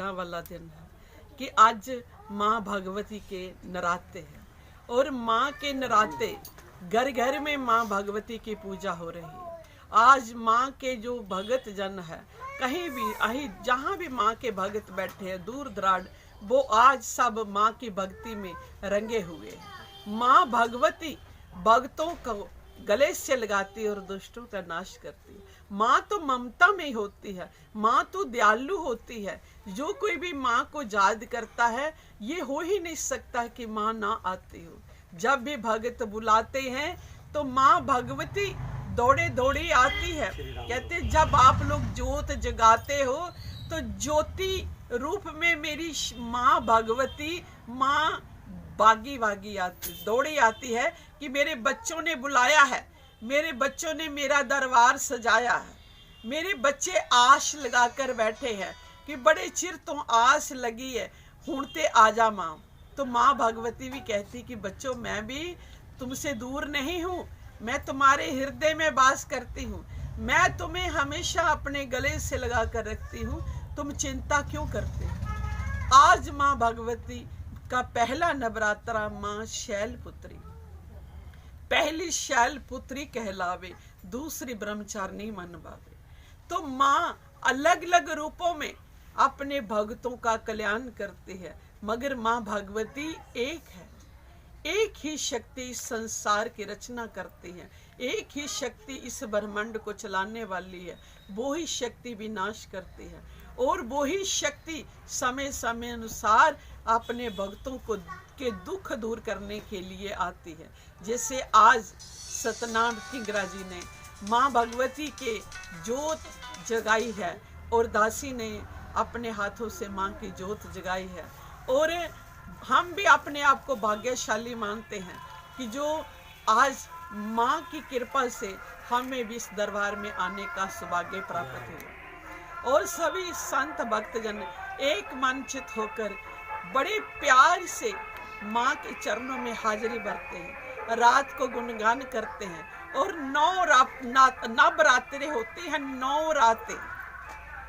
भागना वाला दिन है कि आज माँ भगवती के नराते हैं और माँ के नराते घर घर में माँ भगवती की पूजा हो रही है। आज माँ के जो भगत जन है कहीं भी जहाँ भी माँ के भगत बैठे हैं दूर दराज, वो आज सब माँ की भक्ति में रंगे हुए हैं। माँ भगवती भक्तों को गले से लगाती है और दुष्टों का नाश करती है। माँ तो ममता में होती है, माँ तो दयालु होती है। जो कोई भी माँ को याद करता है ये हो ही नहीं सकता कि माँ ना आती हो। जब भी भगत बुलाते हैं तो माँ भगवती दौड़े दौड़ी आती है। कहते जब आप लोग ज्योत जगाते हो तो ज्योति रूप में मेरी माँ भगवती माँ भागी भागी आती दौड़ी आती है कि मेरे बच्चों ने बुलाया है, मेरे बच्चों ने मेरा दरबार सजाया है, मेरे बच्चे आश लगाकर बैठे हैं कि बड़े चिर तो आस लगी है हुणते आजा माँ। तो माँ भगवती भी कहती कि बच्चों मैं भी तुमसे दूर नहीं हूँ, मैं तुम्हारे हृदय में वास करती हूँ, मैं तुम्हें हमेशा अपने गले से लगा कर रखती हूँ, तुम चिंता क्यों करते हो। आज माँ भगवती का पहला नवरात्रा माँ शैलपुत्री, पहली शैलपुत्री कहलावे, दूसरी ब्रह्मचारिणी मनवावे। तो माँ अलग अलग रूपों में अपने भक्तों का कल्याण करती है, मगर माँ भगवती एक है। एक ही शक्ति संसार की रचना करती है, एक ही शक्ति इस ब्रह्मांड को चलाने वाली है, वो ही शक्ति विनाश करती है और वो ही शक्ति समय समय अनुसार अपने भक्तों को के दुख दूर करने के लिए आती है। जैसे आज सतनाम किंगरा जी ने माँ भगवती के जोत जगाई है और दासी ने अपने हाथों से माँ की जोत जगाई है। और हम भी अपने आप को भाग्यशाली मानते हैं कि जो आज माँ की कृपा से हमें भी इस दरबार में आने का सौभाग्य प्राप्त हुआ। और सभी संत भक्तजन एक मनचित होकर बड़े प्यार से माँ के चरणों में हाजिरी भरते हैं, रात को गुणगान करते हैं और नवरात्रे होते हैं,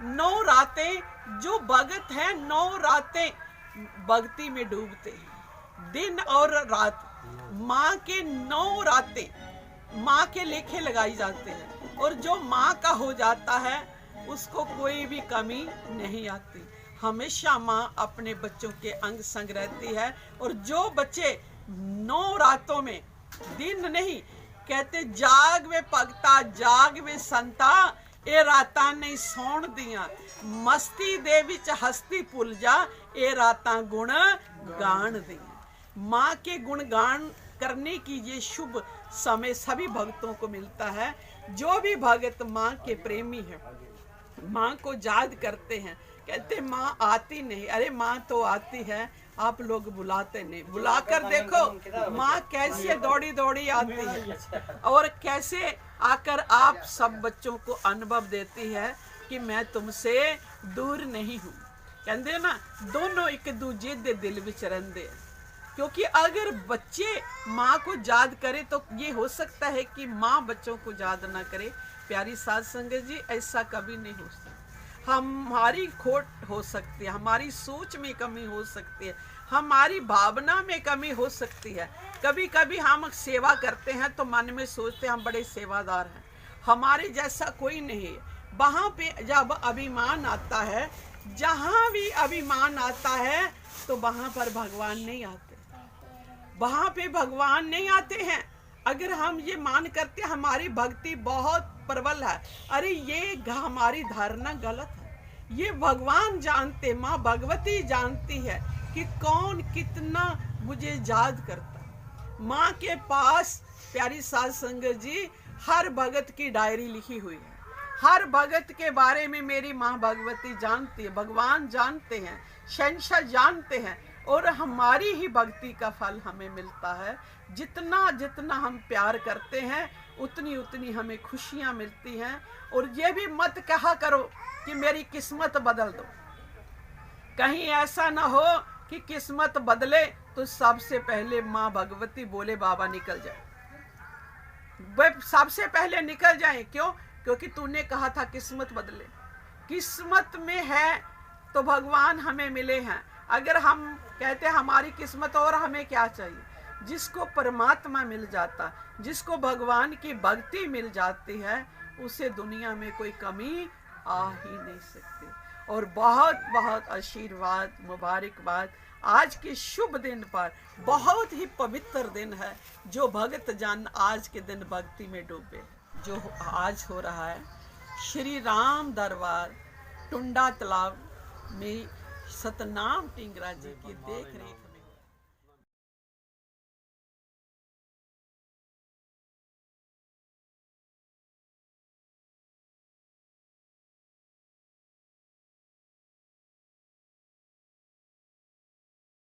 9 रातें जो भगत हैं 9 रातें भक्ति में डूबते हैं। दिन और रात माँ के 9 रातें माँ के लेखे लगाई जाते हैं और जो माँ का हो जाता है उसको कोई भी कमी नहीं आती। हमेशा माँ अपने बच्चों के अंग संग रहती है और जो बच्चे 9 रातों में दिन नहीं कहते जाग वे भगता जाग वे संता ए रातां नहीं सौण दियां मस्ती दे विच हस्ती भुल जा ए रातां गुण गान दियां। माँ के गुण गान करने की ये शुभ समय सभी भक्तों को मिलता है। जो भी भगत माँ के प्रेमी है माँ को याद करते हैं, कहते माँ आती नहीं, अरे माँ तो आती है, आप लोग बुलाते नहीं। बुलाकर देखो माँ कैसे दौड़ी दौड़ी आती है और कैसे आकर आप सब बच्चों को अनुभव देती है कि मैं तुमसे दूर नहीं हूँ। कहते ना दोनों एक दूजे दे दिल विच रहिंदे हैं। क्योंकि अगर बच्चे माँ को याद करे तो ये हो सकता है कि माँ बच्चों को याद ना करे। प्यारी साध संगत जी, ऐसा कभी नहीं हो सकता। हमारी खोट हो सकती है, हमारी सोच में कमी हो सकती है, हमारी भावना में कमी हो सकती है। कभी कभी हम सेवा करते हैं तो मन में सोचते हैं हम बड़े सेवादार हैं, हमारे जैसा कोई नहीं है। वहाँ पे जब अभिमान आता है, जहाँ भी अभिमान आता है तो वहाँ पर भगवान नहीं आते, वहाँ पे भगवान नहीं आते हैं। अगर हम ये मान करते हमारी भक्ति बहुत प्रबल है, अरे ये हमारी धारणा गलत है। ये भगवान जानते, माँ भगवती जानती है कि कौन कितना मुझे याद करता। माँ के पास प्यारी साध संगत जी हर भगत की डायरी लिखी हुई है, हर भगत के बारे में मेरी माँ भगवती जानती है, भगवान जानते हैं, शहंशाह जानते हैं। और हमारी ही भक्ति का फल हमें मिलता है। जितना जितना हम प्यार करते हैं उतनी उतनी हमें खुशियाँ मिलती हैं। और ये भी मत कहा करो कि मेरी किस्मत बदल दो, कहीं ऐसा ना हो कि किस्मत बदले तो सबसे पहले माँ भगवती बोले बाबा निकल जाए, वे सबसे पहले निकल जाए। क्यों? क्योंकि तूने कहा था किस्मत बदले। किस्मत में है तो भगवान हमें मिले हैं। अगर हम कहते हैं हमारी किस्मत और हमें क्या चाहिए, जिसको परमात्मा मिल जाता, जिसको भगवान की भक्ति मिल जाती है, उसे दुनिया में कोई कमी आ ही नहीं सकती। और बहुत बहुत आशीर्वाद, मुबारकबाद आज के शुभ दिन पर। बहुत ही पवित्र दिन है। जो भक्त जन आज के दिन भक्ति में डूबे, जो आज हो रहा है श्री राम दरबार टुंडा तालाब में सतनाम टिंगरा जी की देख रेख।